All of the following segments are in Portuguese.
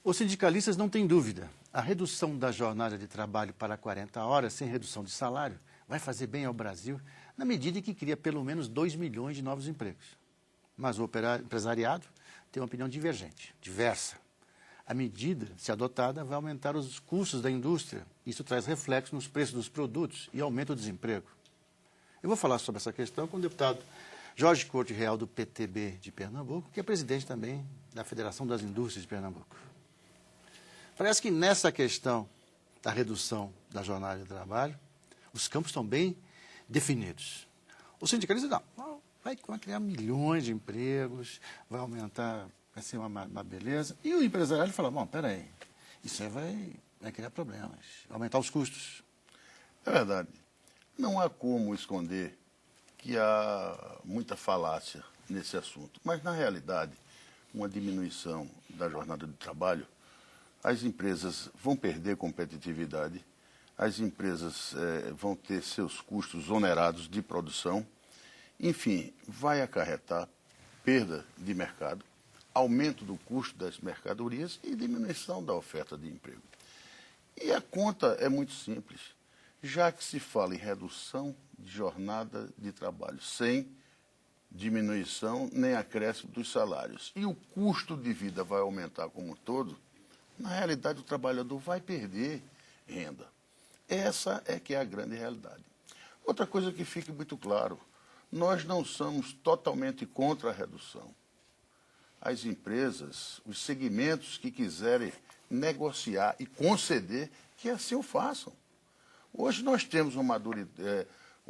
Os sindicalistas não têm dúvida. A redução da jornada de trabalho para 40 horas, sem redução de salário, vai fazer bem ao Brasil, na medida em que cria pelo menos 2 milhões de novos empregos. Mas o empresariado tem uma opinião divergente, diversa. A medida, se adotada, vai aumentar os custos da indústria. Isso traz reflexo nos preços dos produtos e aumenta o desemprego. Eu vou falar sobre essa questão com o deputado Jorge Corte Real, do PTB de Pernambuco, que é presidente também da Federação das Indústrias de Pernambuco. Parece que nessa questão da redução da jornada de trabalho, os campos estão bem definidos. Os sindicalistas não, vai criar milhões de empregos, vai aumentar, vai ser uma beleza. E o empresariado fala, bom, peraí, isso aí vai criar problemas, vai aumentar os custos. É verdade. Não há como esconder que há muita falácia nesse assunto. Mas, na realidade, uma diminuição da jornada de trabalho, as empresas vão perder competitividade, as empresas vão ter seus custos onerados de produção, enfim, vai acarretar perda de mercado, aumento do custo das mercadorias e diminuição da oferta de emprego. E a conta é muito simples. Já que se fala em redução de jornada de trabalho sem diminuição nem acréscimo dos salários e o custo de vida vai aumentar como um todo, na realidade o trabalhador vai perder renda. Essa é que é a grande realidade. Outra coisa que fique muito claro, nós não somos totalmente contra a redução. As empresas, os segmentos que quiserem negociar e conceder, que assim o façam. Hoje nós temos uma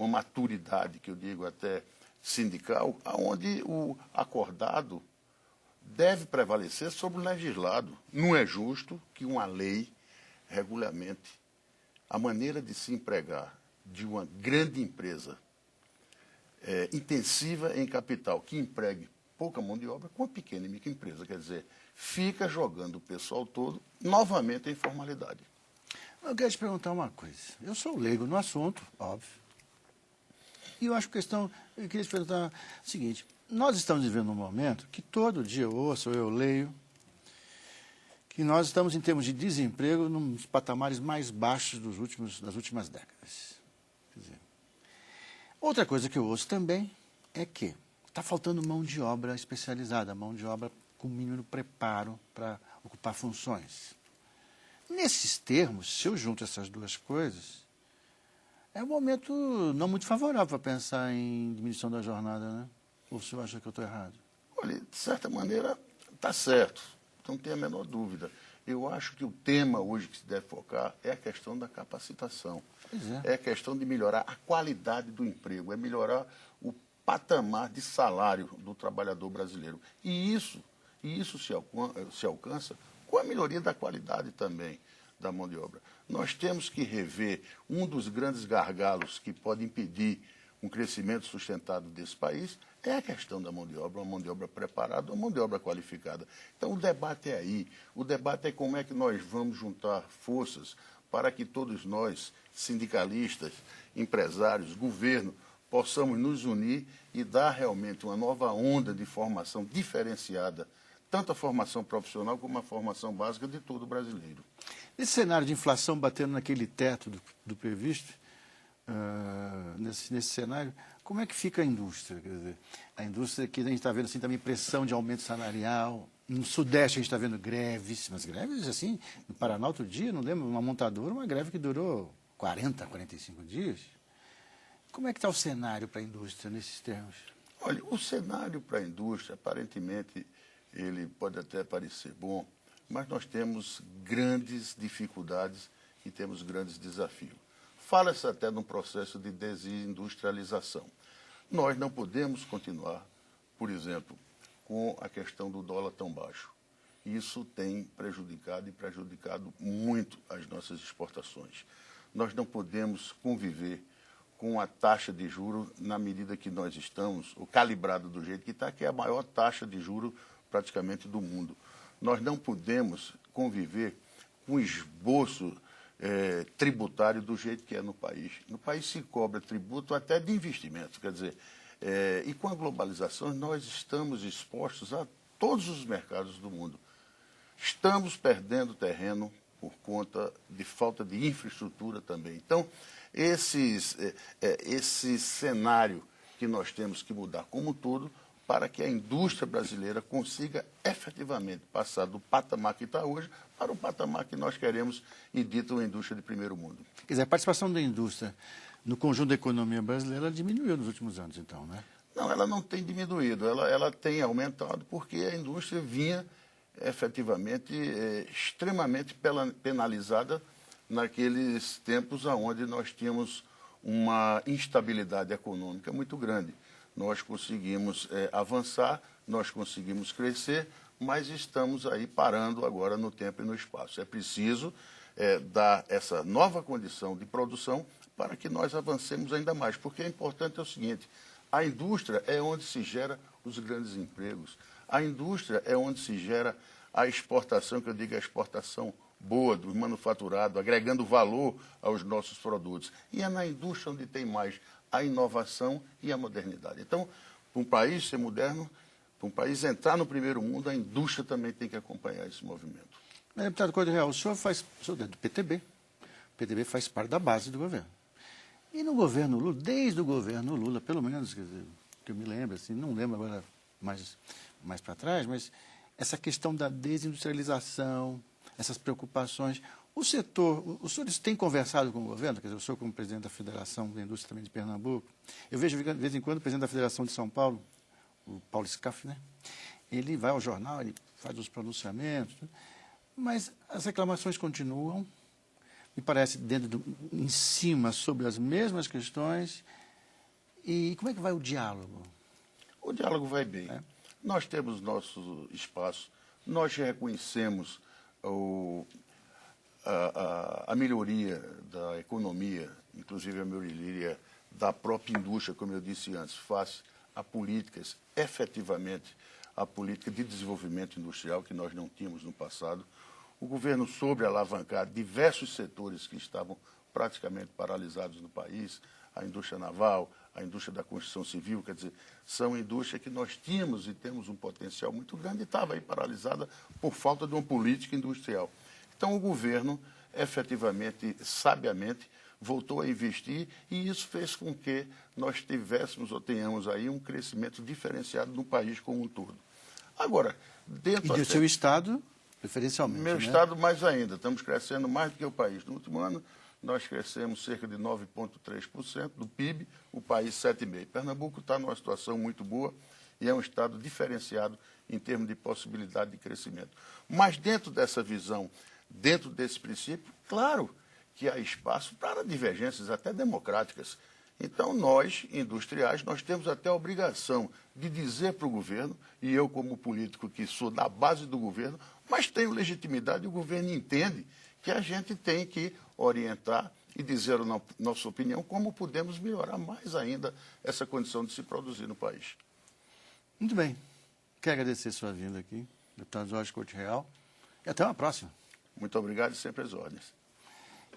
maturidade, que eu digo até sindical, onde o acordado deve prevalecer sobre o legislado. Não é justo que uma lei regulamente a maneira de se empregar de uma grande empresa intensiva em capital, que empregue pouca mão de obra, com uma pequena e microempresa. Quer dizer, fica jogando o pessoal todo novamente em informalidade. Eu quero te perguntar uma coisa. Eu sou leigo no assunto, óbvio. E eu acho que eu queria te perguntar o seguinte. Nós estamos vivendo um momento que todo dia eu ouço, eu leio, que nós estamos, em termos de desemprego, nos patamares mais baixos das últimas décadas. Quer dizer, outra coisa que eu ouço também é que está faltando mão de obra especializada, mão de obra com mínimo preparo para ocupar funções. Nesses termos, se eu junto essas duas coisas, é um momento não muito favorável para pensar em diminuição da jornada, né? Ou o senhor acha que eu estou errado? Olha, de certa maneira, está certo. Não tem a menor dúvida. Eu acho que o tema hoje que se deve focar é a questão da capacitação. Pois é. É a questão de melhorar a qualidade do emprego, é melhorar o patamar de salário do trabalhador brasileiro. E isso se alcança com a melhoria da qualidade também da mão de obra. Nós temos que rever um dos grandes gargalos que pode impedir um crescimento sustentado desse país, é a questão da mão de obra, uma mão de obra preparada, uma mão de obra qualificada. Então, o debate é aí. O debate é como é que nós vamos juntar forças para que todos nós, sindicalistas, empresários, governo, possamos nos unir e dar realmente uma nova onda de formação diferenciada, tanto a formação profissional como a formação básica de todo brasileiro. Nesse cenário de inflação batendo naquele teto do previsto, nesse cenário, como é que fica a indústria? Quer dizer, a indústria que a gente está vendo assim, também pressão de aumento salarial. No Sudeste a gente está vendo greves, mas greves assim, no Paraná outro dia, não lembro, uma montadora, uma greve que durou 40, 45 dias. Como é que está o cenário para a indústria nesses termos? Olha, o cenário para a indústria, aparentemente, ele pode até parecer bom, mas nós temos grandes dificuldades e temos grandes desafios. Fala-se até num processo de desindustrialização. Nós não podemos continuar, por exemplo, com a questão do dólar tão baixo. Isso tem prejudicado muito as nossas exportações. Nós não podemos conviver com a taxa de juros na medida que nós estamos, ou calibrado do jeito que está, que é a maior taxa de juros praticamente do mundo. Nós não podemos conviver com o esboço tributário do jeito que é no país. No país se cobra tributo até de investimento, quer dizer, e com a globalização nós estamos expostos a todos os mercados do mundo. Estamos perdendo terreno por conta de falta de infraestrutura também. Então, esse cenário que nós temos que mudar como um todo para que a indústria brasileira consiga efetivamente passar do patamar que está hoje para o patamar que nós queremos e dita uma indústria de primeiro mundo. Quer dizer, a participação da indústria no conjunto da economia brasileira diminuiu nos últimos anos, então, né? Não, ela não tem diminuído, ela tem aumentado porque a indústria vinha efetivamente extremamente penalizada naqueles tempos onde nós tínhamos uma instabilidade econômica muito grande. Nós conseguimos avançar, nós conseguimos crescer, mas estamos aí parando agora no tempo e no espaço. É preciso dar essa nova condição de produção para que nós avancemos ainda mais, porque é importante o seguinte, a indústria é onde se gera os grandes empregos, a indústria é onde se gera a exportação, que eu digo a exportação boa, do manufaturado, agregando valor aos nossos produtos. E é na indústria onde tem mais a inovação e a modernidade. Então, para um país ser moderno, para um país entrar no primeiro mundo, a indústria também tem que acompanhar esse movimento. Deputado Cláudio Real, o senhor é do PTB. O PTB faz parte da base do governo. E no governo Lula, desde o governo Lula, pelo menos, quer dizer, que eu me lembro, assim, não lembro agora mais para trás, mas essa questão da desindustrialização, essas preocupações. O setor, os senhores têm conversado com o governo? Quer dizer, eu sou como presidente da Federação da Indústria também de Pernambuco. Eu vejo de vez em quando o presidente da Federação de São Paulo, o Paulo Scaff, né? Ele vai ao jornal, ele faz os pronunciamentos, mas as reclamações continuam, me parece, em cima, sobre as mesmas questões. E como é que vai o diálogo? O diálogo vai bem. Nós temos nosso espaço, nós reconhecemos a melhoria da economia, inclusive a melhoria da própria indústria, como eu disse antes, face a políticas, efetivamente, a política de desenvolvimento industrial que nós não tínhamos no passado. O governo soube alavancar diversos setores que estavam praticamente paralisados no país, a indústria naval, a indústria da construção civil, quer dizer, são indústrias que nós tínhamos e temos um potencial muito grande e estava aí paralisada por falta de uma política industrial. Então, o governo, efetivamente, sabiamente, voltou a investir e isso fez com que nós tivéssemos ou tenhamos aí um crescimento diferenciado no país como um todo. Agora, dentro do seu estado, preferencialmente, meu estado mais ainda, estamos crescendo mais do que o país. No último ano, nós crescemos cerca de 9,3% do PIB, o país 7,5%. Pernambuco está numa situação muito boa e é um estado diferenciado em termos de possibilidade de crescimento. Mas dentro dessa visão, dentro desse princípio, claro que há espaço para divergências até democráticas. Então, nós, industriais, nós temos até a obrigação de dizer para o governo, e eu como político que sou da base do governo, mas tenho legitimidade e o governo entende que a gente tem que orientar e dizer a nossa opinião como podemos melhorar mais ainda essa condição de se produzir no país. Muito bem. Quero agradecer a sua vinda aqui, deputado Jorge Couto Real, e até uma próxima. Muito obrigado e sempre às ordens.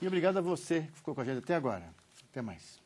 E obrigado a você que ficou com a gente até agora. Até mais.